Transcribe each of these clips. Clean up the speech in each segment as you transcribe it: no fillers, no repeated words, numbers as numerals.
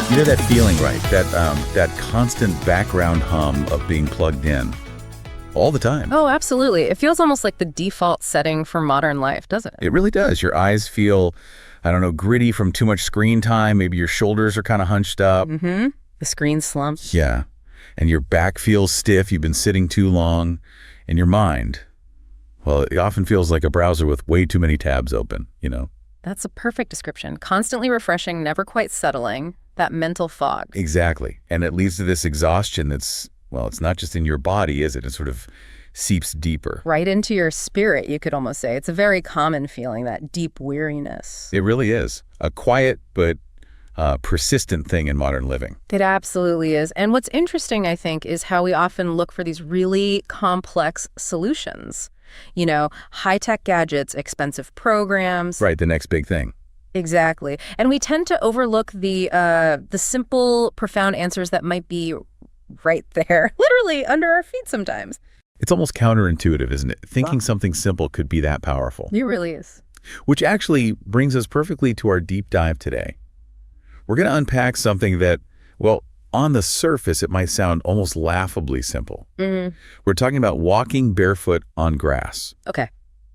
You know that feeling, right? That constant background hum of being plugged in all the time. Oh, absolutely. It feels almost like the default setting for modern life, doesn't it? It really does. Your eyes feel, I don't know, gritty from too much screen time. Maybe your shoulders are kind of hunched up. Mm-hmm. The screen slumps. Yeah. And your back feels stiff. You've been sitting too long. And your mind, well, it often feels like a browser with way too many tabs open, you know? That's a perfect description. Constantly refreshing, never quite settling. That mental fog. Exactly. And it leads to this exhaustion that's, well, it's not just in your body, is it? It sort of seeps deeper. Right into your spirit, you could almost say. It's a very common feeling, that deep weariness. It really is. A quiet but persistent thing in modern living. It absolutely is. And what's interesting, I think, is how we often look for these really complex solutions. You know, high-tech gadgets, expensive programs. Right, the next big thing. Exactly. And we tend to overlook the simple, profound answers that might be right there, literally under our feet sometimes. It's almost counterintuitive, isn't it? Thinking something simple could be that powerful. It really is. Which actually brings us perfectly to our deep dive today. We're going to unpack something that, well, on the surface, it might sound almost laughably simple. Mm-hmm. We're talking about walking barefoot on grass. Okay.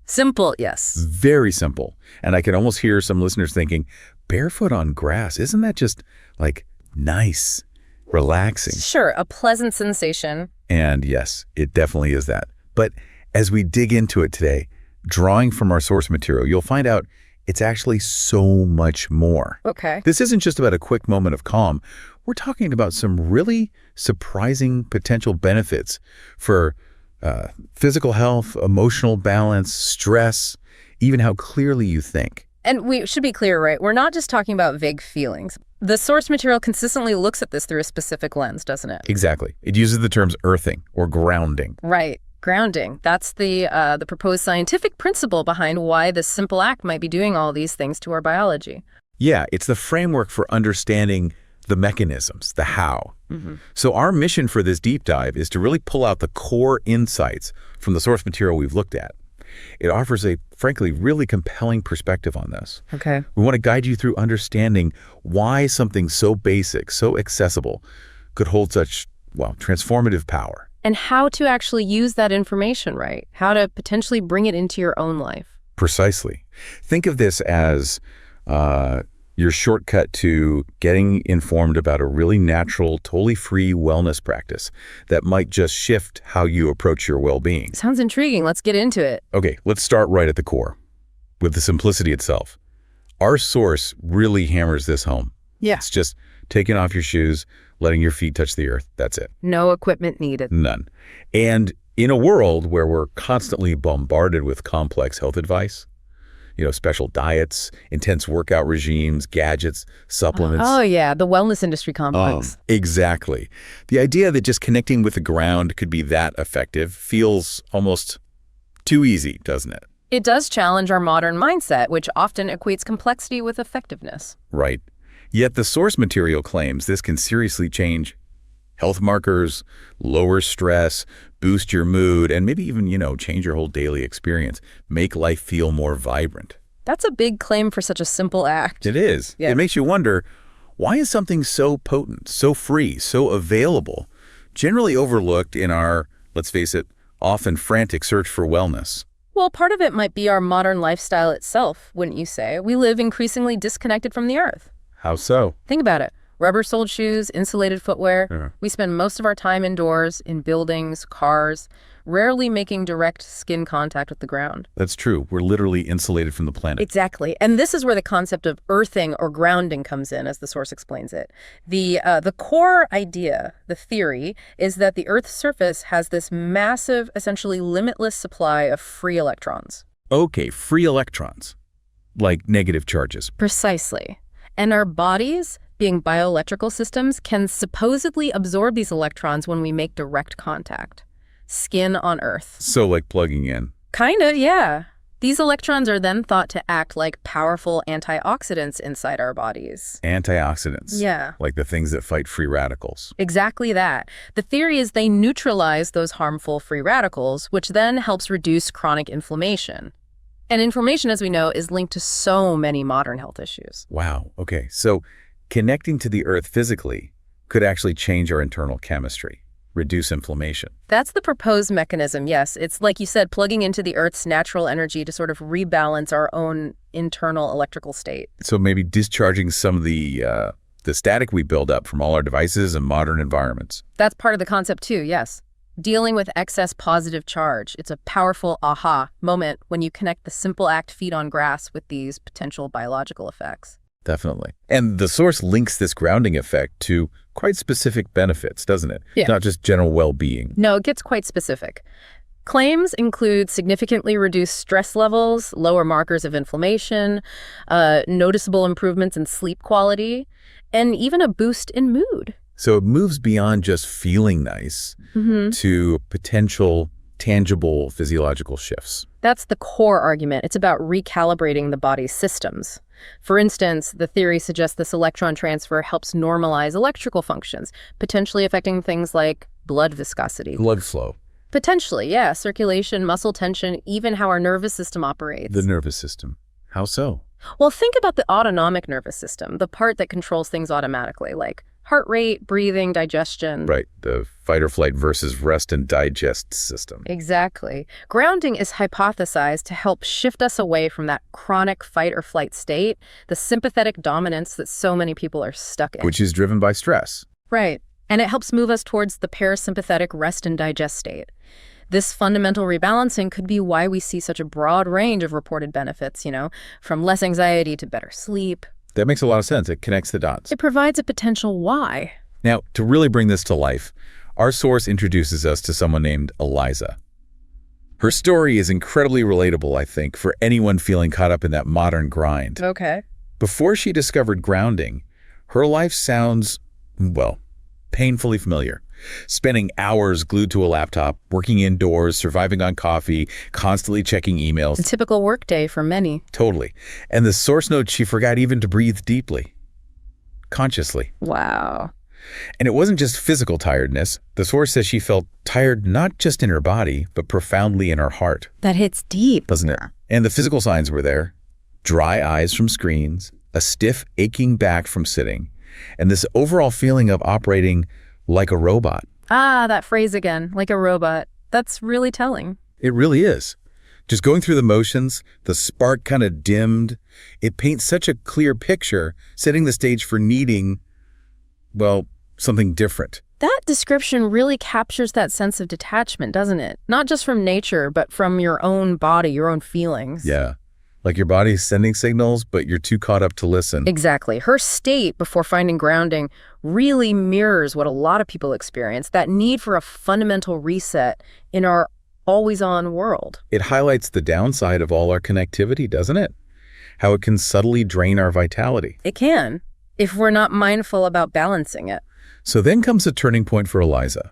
Simple, yes. Very simple. And I can almost hear some listeners thinking, barefoot on grass, isn't that just like nice, relaxing? Sure, a pleasant sensation. And yes, it definitely is that. But as we dig into it today, drawing from our source material, you'll find out it's actually so much more. Okay. This isn't just about a quick moment of calm. We're talking about some really surprising potential benefits for physical health, emotional balance, stress, even how clearly you think. And we should be clear, right? We're not just talking about vague feelings. The source material consistently looks at this through a specific lens, doesn't it? Exactly. It uses the terms earthing or grounding. Right. Grounding. That's the proposed scientific principle behind why this simple act might be doing all these things to our biology. Yeah, it's the framework for understanding the mechanisms, the how. Mm-hmm. So our mission for this deep dive is to really pull out the core insights from the source material we've looked at. It offers a, frankly, really compelling perspective on this. Okay. We want to guide you through understanding why something so basic, so accessible, could hold such, well, transformative power. And how to actually use that information, right? How to potentially bring it into your own life. Precisely. Think of this as your shortcut to getting informed about a really natural, totally free wellness practice that might just shift how you approach your well-being. Sounds intriguing. Let's get into it. Okay, let's start right at the core with the simplicity itself. Our source really hammers this home. Yeah. It's just taking off your shoes, letting your feet touch the earth. That's it. No equipment needed. None. And in a world where we're constantly bombarded with complex health advice, you know, special diets, intense workout regimes, gadgets, supplements. Oh, yeah, the wellness industry complex. Exactly. The idea that just connecting with the ground could be that effective feels almost too easy, doesn't it? It does challenge our modern mindset, which often equates complexity with effectiveness. Right. Yet the source material claims this can seriously change health markers, lower stress, boost your mood, and maybe even, you know, change your whole daily experience, make life feel more vibrant. That's a big claim for such a simple act. It is. Yeah. It makes you wonder, why is something so potent, so free, so available, generally overlooked in our, let's face it, often frantic search for wellness? Well, part of it might be our modern lifestyle itself, wouldn't you say? We live increasingly disconnected from the earth. How so? Think about it. Rubber-soled shoes, insulated footwear. Yeah. We spend most of our time indoors, in buildings, cars, rarely making direct skin contact with the ground. That's true. We're literally insulated from the planet. Exactly. And this is where the concept of earthing or grounding comes in, as the source explains it. The core idea, the theory, is that the Earth's surface has this massive, essentially limitless supply of free electrons. Okay, free electrons, like negative charges. Precisely. And our bodies, being bioelectrical systems, can supposedly absorb these electrons when we make direct contact. Skin on Earth. So like plugging in. Kinda, yeah. These electrons are then thought to act like powerful antioxidants inside our bodies. Antioxidants. Yeah. Like the things that fight free radicals. Exactly that. The theory is they neutralize those harmful free radicals, which then helps reduce chronic inflammation. And inflammation, as we know, is linked to so many modern health issues. Wow. Okay. So Connecting to the earth physically could actually change our internal chemistry, reduce inflammation. That's the proposed mechanism, yes. It's like you said, plugging into the Earth's natural energy to sort of rebalance our own internal electrical state. So maybe discharging some of the static we build up from all our devices and modern environments. That's part of the concept too, yes. Dealing with excess positive charge. It's a powerful aha moment when you connect the simple act feet on grass with these potential biological effects. Definitely. And the source links this grounding effect to quite specific benefits, doesn't it? Yeah. Not just general well-being. No, it gets quite specific. Claims include significantly reduced stress levels, lower markers of inflammation, noticeable improvements in sleep quality, and even a boost in mood. So it moves beyond just feeling nice to potential tangible physiological shifts. That's the core argument. It's about recalibrating the body's systems. For instance, the theory suggests this electron transfer helps normalize electrical functions, potentially affecting things like blood viscosity. Blood flow. Potentially, yeah. Circulation, muscle tension, even how our nervous system operates. The nervous system. How so? Well, think about the autonomic nervous system, the part that controls things automatically, like heart rate, breathing, digestion. Right. The fight or flight versus rest and digest system. Exactly. Grounding is hypothesized to help shift us away from that chronic fight or flight state, the sympathetic dominance that so many people are stuck in. Which is driven by stress. Right. And it helps move us towards the parasympathetic rest and digest state. This fundamental rebalancing could be why we see such a broad range of reported benefits, from less anxiety to better sleep. That makes a lot of sense. It connects the dots. It provides a potential why. Now, to really bring this to life, our source introduces us to someone named Eliza. Her story is incredibly relatable, I think, for anyone feeling caught up in that modern grind. Okay. Before she discovered grounding, her life sounds, well, painfully familiar. Spending hours glued to a laptop, working indoors, surviving on coffee, constantly checking emails. A typical workday for many. Totally. And the source notes she forgot even to breathe deeply, consciously. Wow. And it wasn't just physical tiredness. The source says she felt tired not just in her body, but profoundly in her heart. That hits deep. Doesn't it? And the physical signs were there. Dry eyes from screens, a stiff aching back from sitting, and this overall feeling of operating like a robot. Ah, that phrase again, like a robot. That's really telling. It really is. Just going through the motions, the spark kind of dimmed. It paints such a clear picture, setting the stage for needing, well, something different. That description really captures that sense of detachment, doesn't it? Not just from nature, but from your own body, your own feelings. Yeah. Like your body's sending signals, but you're too caught up to listen. Exactly. Her state before finding grounding really mirrors what a lot of people experience, that need for a fundamental reset in our always-on world. It highlights the downside of all our connectivity, doesn't it? How it can subtly drain our vitality. It can, if we're not mindful about balancing it. So then comes a turning point for Eliza.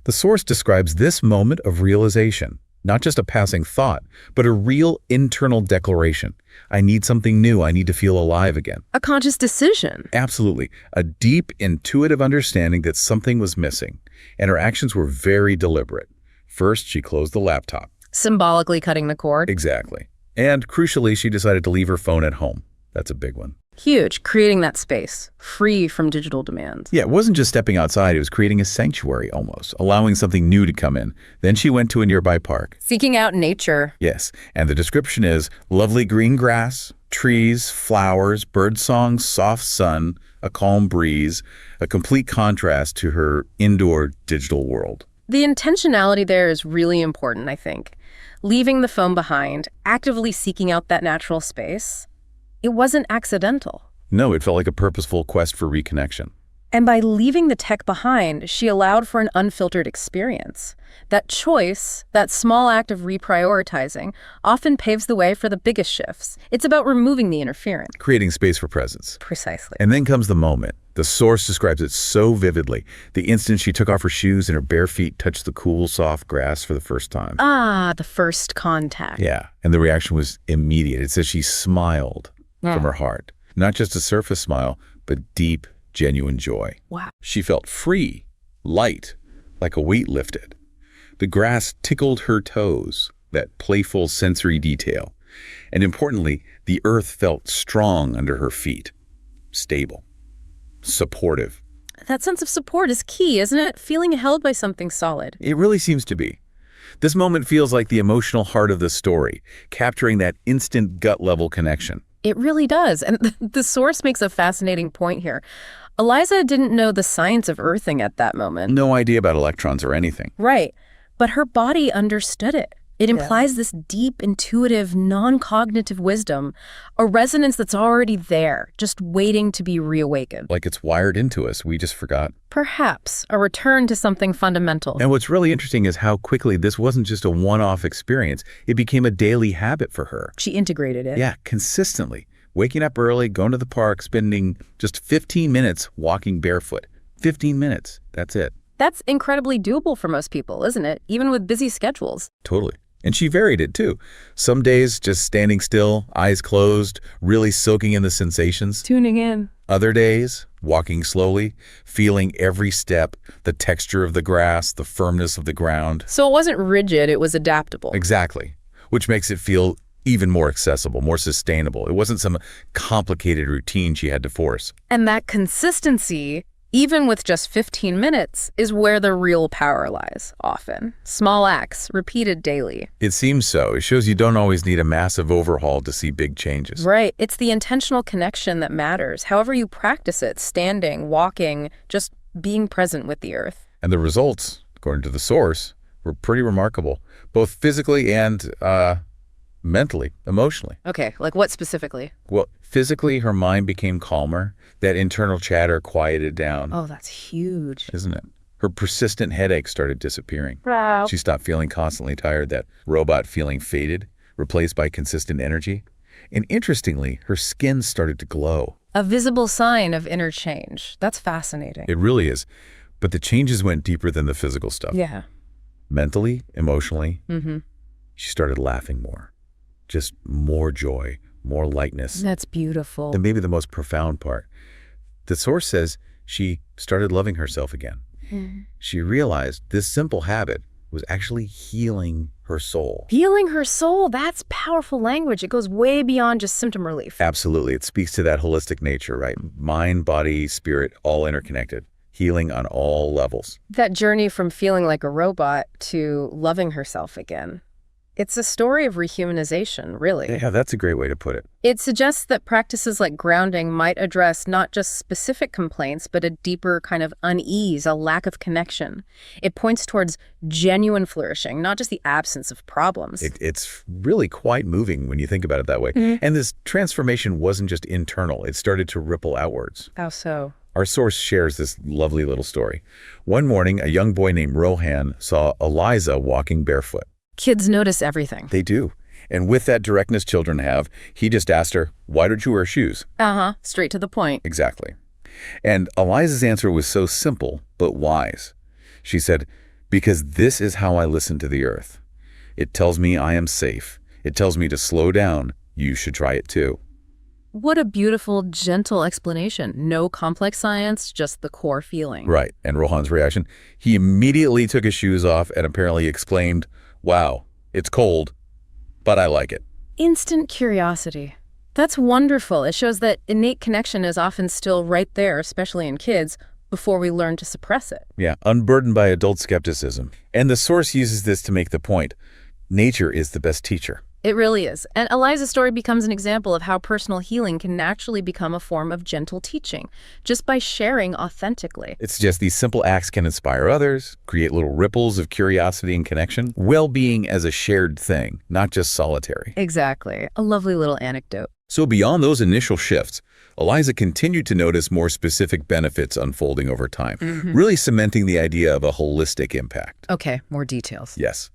The source describes this moment of realization. Not just a passing thought, but a real internal declaration. I need something new. I need to feel alive again. A conscious decision. Absolutely. A deep, intuitive understanding that something was missing. And her actions were very deliberate. First, she closed the laptop. Symbolically cutting the cord. Exactly. And crucially, she decided to leave her phone at home. That's a big one. Huge, creating that space, free from digital demands. Yeah, it wasn't just stepping outside, it was creating a sanctuary almost, allowing something new to come in. Then she went to a nearby park. Seeking out nature. Yes, and the description is lovely green grass, trees, flowers, birdsong, soft sun, a calm breeze, a complete contrast to her indoor digital world. The intentionality there is really important, I think. Leaving the phone behind, actively seeking out that natural space. It wasn't accidental. No, it felt like a purposeful quest for reconnection. And by leaving the tech behind, she allowed for an unfiltered experience. That choice, that small act of reprioritizing, often paves the way for the biggest shifts. It's about removing the interference. Creating space for presence. Precisely. And then comes the moment. The source describes it so vividly. The instant she took off her shoes and her bare feet touched the cool, soft grass for the first time. Ah, the first contact. Yeah, and the reaction was immediate. It says she smiled from her heart. Not just a surface smile, but deep, genuine joy. Wow. She felt free, light, like a weight lifted. The grass tickled her toes, that playful sensory detail. And importantly, the earth felt strong under her feet, stable. supportive. That sense of support is key, isn't it? Feeling held by something solid. It really seems to be. This moment feels like the emotional heart of the story, capturing that instant gut-level connection. It really does. And the source makes a fascinating point here. Eliza didn't know the science of earthing at that moment. No idea about electrons or anything. Right. But her body understood it. It implies this deep, intuitive, non-cognitive wisdom, a resonance that's already there, just waiting to be reawakened. Like it's wired into us, we just forgot. Perhaps a return to something fundamental. And what's really interesting is how quickly this wasn't just a one-off experience. It became a daily habit for her. She integrated it. Yeah, consistently. Waking up early, going to the park, spending just 15 minutes walking barefoot. 15 minutes, that's it. That's incredibly doable for most people, isn't it? Even with busy schedules. Totally. And she varied it too. Some days just standing still, eyes closed, really soaking in the sensations. Tuning in. Other days, walking slowly, feeling every step, the texture of the grass, the firmness of the ground. So it wasn't rigid, it was adaptable. Exactly. Which makes it feel even more accessible, more sustainable. It wasn't some complicated routine she had to force. And that consistency, even with just 15 minutes, is where the real power lies, often. Small acts, repeated daily. It seems so. It shows you don't always need a massive overhaul to see big changes. Right. It's the intentional connection that matters. However you practice it, standing, walking, just being present with the earth. And the results, according to the source, were pretty remarkable, both physically and mentally, emotionally. Okay, like what specifically? Well, physically, her mind became calmer. That internal chatter quieted down. Oh, that's huge. Isn't it? Her persistent headaches started disappearing. Wow. She stopped feeling constantly tired, that robot feeling faded, replaced by consistent energy. And interestingly, her skin started to glow. A visible sign of inner change. That's fascinating. It really is. But the changes went deeper than the physical stuff. Yeah. Mentally, emotionally, Mm-hmm. she started laughing more. Just more joy, more lightness. That's beautiful. And maybe the most profound part. The source says she started loving herself again. She realized this simple habit was actually healing her soul. Healing her soul, that's powerful language. It goes way beyond just symptom relief. Absolutely. It speaks to that holistic nature, right? Mind, body, spirit, all interconnected. Healing on all levels. That journey from feeling like a robot to loving herself again. It's a story of rehumanization, really. Yeah, that's a great way to put it. It suggests that practices like grounding might address not just specific complaints, but a deeper kind of unease, a lack of connection. It points towards genuine flourishing, not just the absence of problems. It's really quite moving when you think about it that way. And this transformation wasn't just internal. It started to ripple outwards. How so? Our source shares this lovely little story. One morning, a young boy named Rohan saw Eliza walking barefoot. Kids notice everything. They do. And with that directness children have, he just asked her, "Why don't you wear shoes?" Straight to the point. Exactly. And Eliza's answer was so simple, but wise. She said, "Because this is how I listen to the earth. It tells me I am safe. It tells me to slow down. You should try it too." What a beautiful, gentle explanation. No complex science, just the core feeling. Right. And Rohan's reaction? He immediately took his shoes off and apparently exclaimed, "Wow, it's cold, but I like it." Instant curiosity. That's wonderful. It shows that innate connection is often still right there, especially in kids, before we learn to suppress it. Yeah, unburdened by adult skepticism. And the source uses this to make the point. Nature is the best teacher. It really is. And Eliza's story becomes an example of how personal healing can naturally become a form of gentle teaching, just by sharing authentically. It's just these simple acts can inspire others, create little ripples of curiosity and connection. Well-being as a shared thing, not just solitary. Exactly. A lovely little anecdote. So beyond those initial shifts, Eliza continued to notice more specific benefits unfolding over time, really cementing the idea of a holistic impact. Okay, more details. Yes.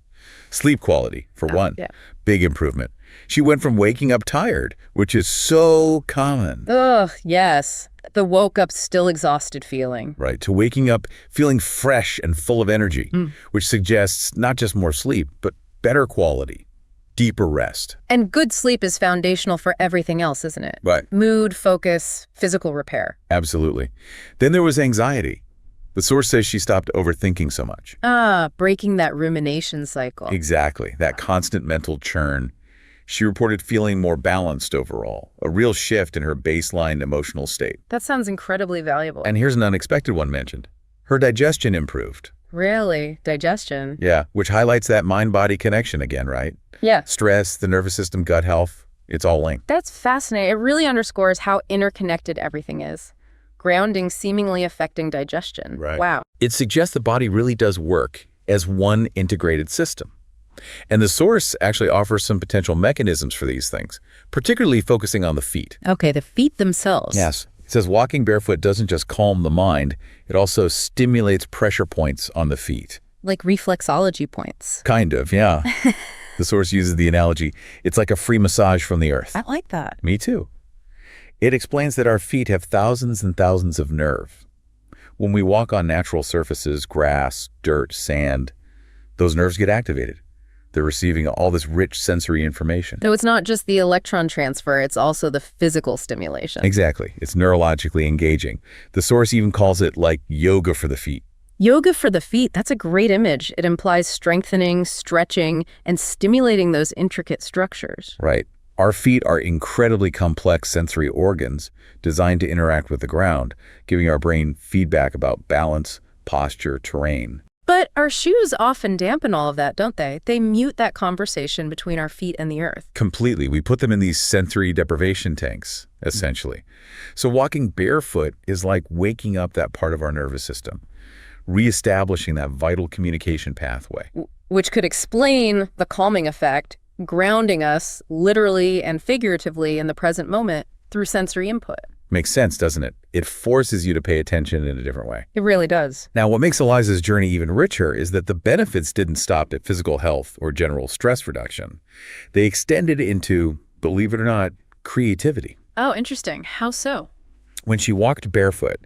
Sleep quality, for one. Yeah. Big improvement. She went from waking up tired, which is so common. Ugh, yes. The woke up still exhausted feeling. Right, to waking up feeling fresh and full of energy, which suggests not just more sleep, but better quality, deeper rest. And good sleep is foundational for everything else, isn't it? Right. Mood, focus, physical repair. Absolutely. Then there was anxiety. The source says she stopped overthinking so much. Breaking that rumination cycle. Exactly, that constant mental churn. She reported feeling more balanced overall, a real shift in her baseline emotional state. That sounds incredibly valuable. And here's an unexpected one mentioned. Her digestion improved. Really? Digestion? Yeah, which highlights that mind-body connection again, right? Yeah. Stress, the nervous system, gut health, it's all linked. That's fascinating. It really underscores how interconnected everything is. Grounding seemingly affecting digestion. Right. Wow. It suggests the body really does work as one integrated system. And the source actually offers some potential mechanisms for these things, particularly focusing on the feet. Okay, the feet themselves. Yes. It says walking barefoot doesn't just calm the mind, it also stimulates pressure points on the feet. Like reflexology points. Kind of, yeah. The source uses the analogy, it's like a free massage from the earth. I like that. Me too. It explains that our feet have thousands and thousands of nerves. When we walk on natural surfaces, grass, dirt, sand, those nerves get activated. They're receiving all this rich sensory information. So it's not just the electron transfer, it's also the physical stimulation. Exactly. It's neurologically engaging. The source even calls it like yoga for the feet. Yoga for the feet, that's a great image. It implies strengthening, stretching, and stimulating those intricate structures. Right. Our feet are incredibly complex sensory organs designed to interact with the ground, giving our brain feedback about balance, posture, terrain. But our shoes often dampen all of that, don't they? They mute that conversation between our feet and the earth. Completely. We put them in these sensory deprivation tanks, essentially. So walking barefoot is like waking up that part of our nervous system, reestablishing that vital communication pathway. Which could explain the calming effect, grounding us literally and figuratively in the present moment through sensory input. Makes sense, doesn't it? It forces you to pay attention in a different way. It really does. Now, what makes Eliza's journey even richer is that the benefits didn't stop at physical health or general stress reduction. They extended into, believe it or not, creativity. Oh, interesting. How so? When she walked barefoot,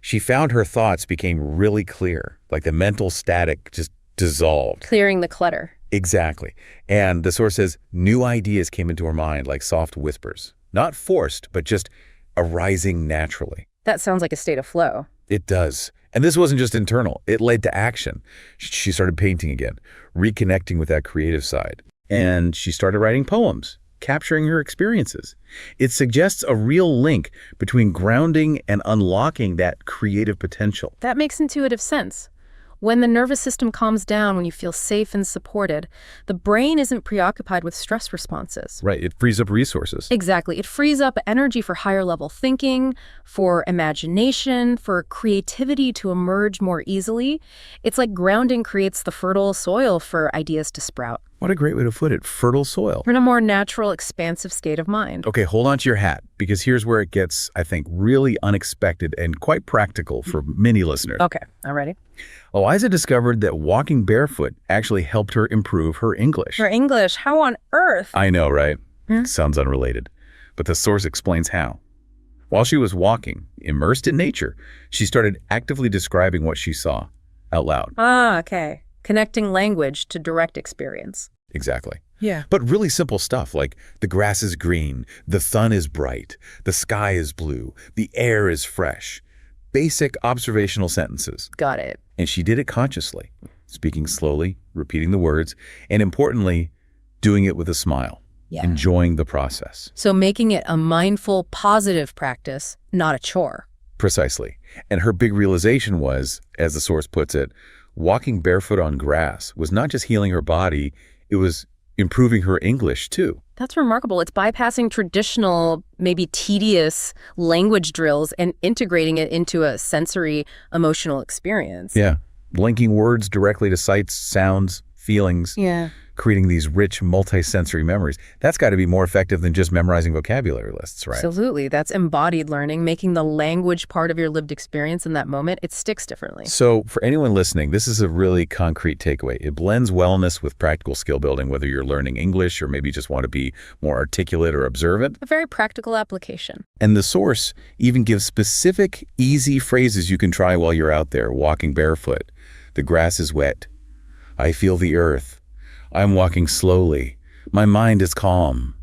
she found her thoughts became really clear, like the mental static just dissolved. Clearing the clutter. Exactly. And the source says new ideas came into her mind like soft whispers. Not forced, but just arising naturally. That sounds like a state of flow. It does. And this wasn't just internal. It led to action. She started painting again, reconnecting with that creative side. And she started writing poems, capturing her experiences. It suggests a real link between grounding and unlocking that creative potential. That makes intuitive sense. When the nervous system calms down, when you feel safe and supported, the brain isn't preoccupied with stress responses. Right. It frees up resources. Exactly. It frees up energy for higher level thinking, for imagination, for creativity to emerge more easily. It's like grounding creates the fertile soil for ideas to sprout. What a great way to put it. Fertile soil. In a more natural, expansive state of mind. Okay, hold on to your hat, because here's where it gets, I think, really unexpected and quite practical for many listeners. Okay, I'm ready. Eliza discovered that walking barefoot actually helped her improve her English. Her English? How on earth? I know, right? Sounds unrelated. But the source explains how. While she was walking, immersed in nature, she started actively describing what she saw out loud. Ah, okay. Connecting language to direct experience. Exactly. Yeah. But really simple stuff like the grass is green, the sun is bright, the sky is blue, the air is fresh. Basic observational sentences. Got it. And she did it consciously, speaking slowly, repeating the words, and importantly, doing it with a smile, enjoying the process. So making it a mindful, positive practice, not a chore. Precisely. And her big realization was, as the source puts it, walking barefoot on grass was not just healing her body, it was improving her English too. That's remarkable. It's bypassing traditional, maybe tedious language drills and integrating it into a sensory, emotional experience. Yeah. Linking words directly to sights, sounds, feelings. Yeah. Creating these rich multi-sensory memories. That's got to be more effective than just memorizing vocabulary lists, right? Absolutely. That's embodied learning, making the language part of your lived experience in that moment. It sticks differently. So for anyone listening, this is a really concrete takeaway. It blends wellness with practical skill building, whether you're learning English or maybe just want to be more articulate or observant. A very practical application. And the source even gives specific, easy phrases you can try while you're out there walking barefoot. The grass is wet. I feel the earth. I'm walking slowly. My mind is calm.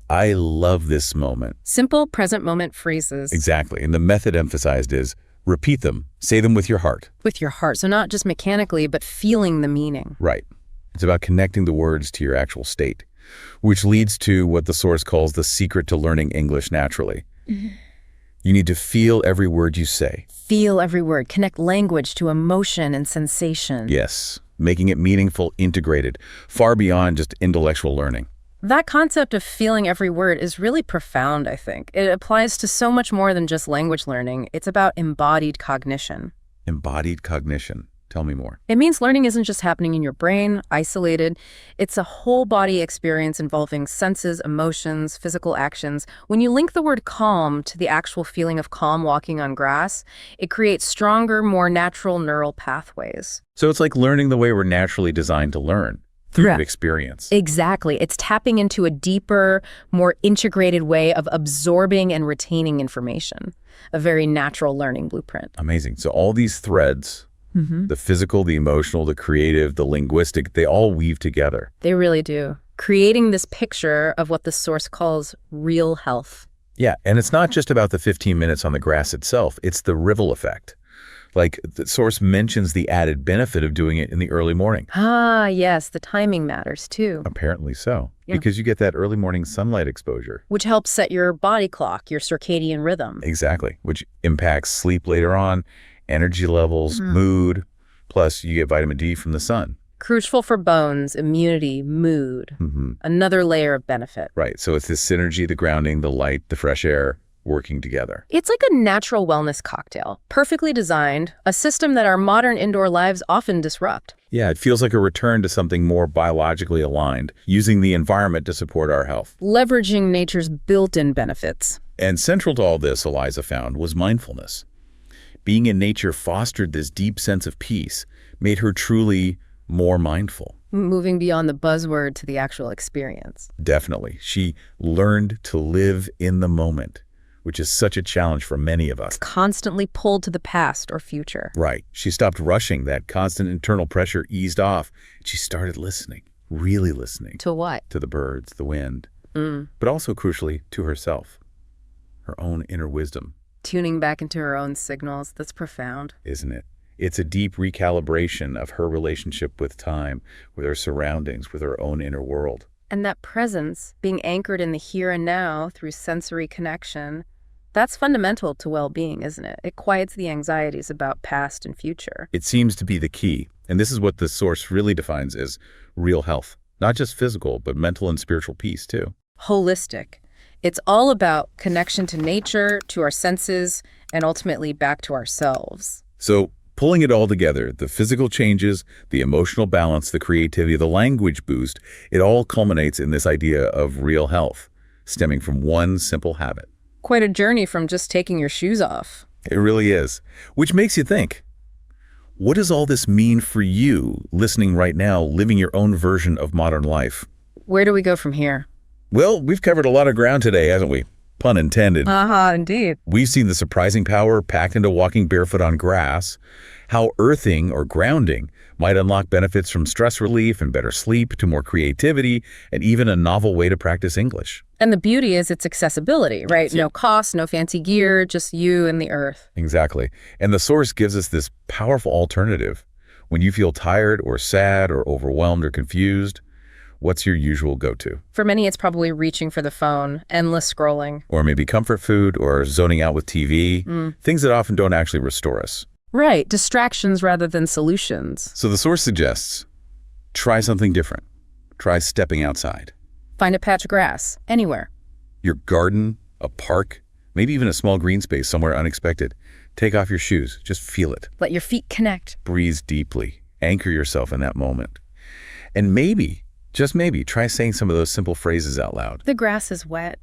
I love this moment. Simple present moment phrases. Exactly. And the method emphasized is repeat them. Say them with your heart. With your heart. So not just mechanically, but feeling the meaning. Right. It's about connecting the words to your actual state. which leads to what the source calls the secret to learning English naturally. You need to feel every word you say. Feel every word. Connect language to emotion and sensation. Yes, making it meaningful, integrated, far beyond just intellectual learning. That concept of feeling every word is really profound, I think. It applies to so much more than just language learning. It's about embodied cognition. Embodied cognition. Tell me more. It means learning isn't just happening in your brain, isolated. It's a whole body experience involving senses, emotions, physical actions. When you link the word calm to the actual feeling of calm walking on grass, it creates stronger, more natural neural pathways. So it's like learning the way we're naturally designed to learn, through experience. Exactly. It's tapping into a deeper, more integrated way of absorbing and retaining information. A very natural learning blueprint. Amazing. So all these threads, the physical, the emotional, the creative, the linguistic, they all weave together. They really do. Creating this picture of what the source calls real health. Yeah, and it's not just about the 15 minutes on the grass itself. It's the ripple effect. Like, the source mentions the added benefit of doing it in the early morning. Ah, yes, the timing matters too. Apparently so, Yeah. because you get that early morning sunlight exposure. Which helps set your body clock, your circadian rhythm. Exactly, which impacts sleep later on, energy levels, mood, plus you get vitamin D from the sun. Crucial for bones, immunity, mood. Another layer of benefit. Right, so it's this synergy, the grounding, the light, the fresh air, working together. It's like a natural wellness cocktail, perfectly designed, a system that our modern indoor lives often disrupt. Yeah, it feels like a return to something more biologically aligned, using the environment to support our health. Leveraging nature's built-in benefits. And central to all this, Eliza found, was mindfulness. Being in nature fostered this deep sense of peace, made her truly more mindful. Moving beyond the buzzword to the actual experience. Definitely. She learned to live in the moment, which is such a challenge for many of us. Constantly pulled to the past or future. Right. She stopped rushing. That constant internal pressure eased off. She started listening, really listening. To what? To the birds, the wind, but also, crucially, to herself, her own inner wisdom. Tuning back into her own signals. That's profound. Isn't it? It's a deep recalibration of her relationship with time, with her surroundings, with her own inner world. And that presence, being anchored in the here and now through sensory connection, that's fundamental to well-being, isn't it? It quiets the anxieties about past and future. It seems to be the key. And this is what the source really defines as real health. Not just physical, but mental and spiritual peace, too. Holistic. It's all about connection to nature, to our senses, and ultimately back to ourselves. So, pulling it all together, the physical changes, the emotional balance, the creativity, the language boost, it all culminates in this idea of real health, stemming from one simple habit. Quite a journey from just taking your shoes off. It really is. Which makes you think, what does all this mean for you, listening right now, living your own version of modern life? Where do we go from here? Well, we've covered a lot of ground today, haven't we? Pun intended. Indeed. We've seen the surprising power packed into walking barefoot on grass, how earthing or grounding might unlock benefits from stress relief and better sleep to more creativity and even a novel way to practice English. And the beauty is its accessibility, right? No cost, no fancy gear, just you and the earth. Exactly. And the source gives us this powerful alternative. When you feel tired or sad or overwhelmed or confused, what's your usual go-to? For many, it's probably reaching for the phone, endless scrolling. Or maybe comfort food or zoning out with TV, things that often don't actually restore us. Right, distractions rather than solutions. So the source suggests, try something different. Try stepping outside. Find a patch of grass, anywhere. Your garden, a park, maybe even a small green space somewhere unexpected. Take off your shoes. Just feel it. Let your feet connect. Breathe deeply. Anchor yourself in that moment. And maybe, just maybe, try saying some of those simple phrases out loud. The grass is wet.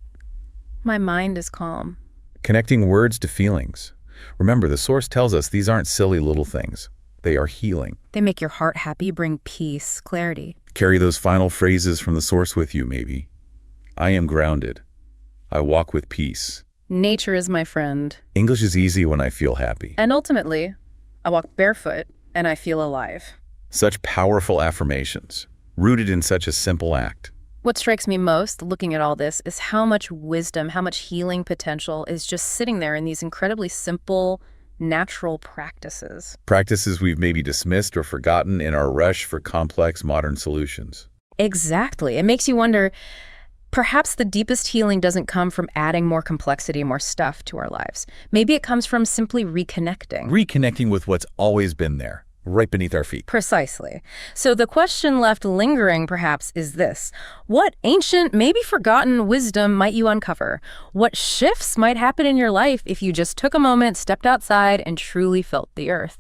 My mind is calm. Connecting words to feelings. Remember, the source tells us these aren't silly little things. They are healing. They make your heart happy, bring peace, clarity. Carry those final phrases from the source with you, maybe. I am grounded. I walk with peace. Nature is my friend. English is easy when I feel happy. And ultimately, I walk barefoot and I feel alive. Such powerful affirmations, rooted in such a simple act. What strikes me most, looking at all this, is how much wisdom, how much healing potential is just sitting there in these incredibly simple, natural practices. Practices we've maybe dismissed or forgotten in our rush for complex modern solutions. Exactly. It makes you wonder, perhaps the deepest healing doesn't come from adding more complexity, more stuff to our lives. Maybe it comes from simply reconnecting. Reconnecting with what's always been there, right beneath our feet. Precisely. So the question left lingering, perhaps, is this. What ancient, maybe forgotten wisdom might you uncover? What shifts might happen in your life if you just took a moment, stepped outside, and truly felt the earth?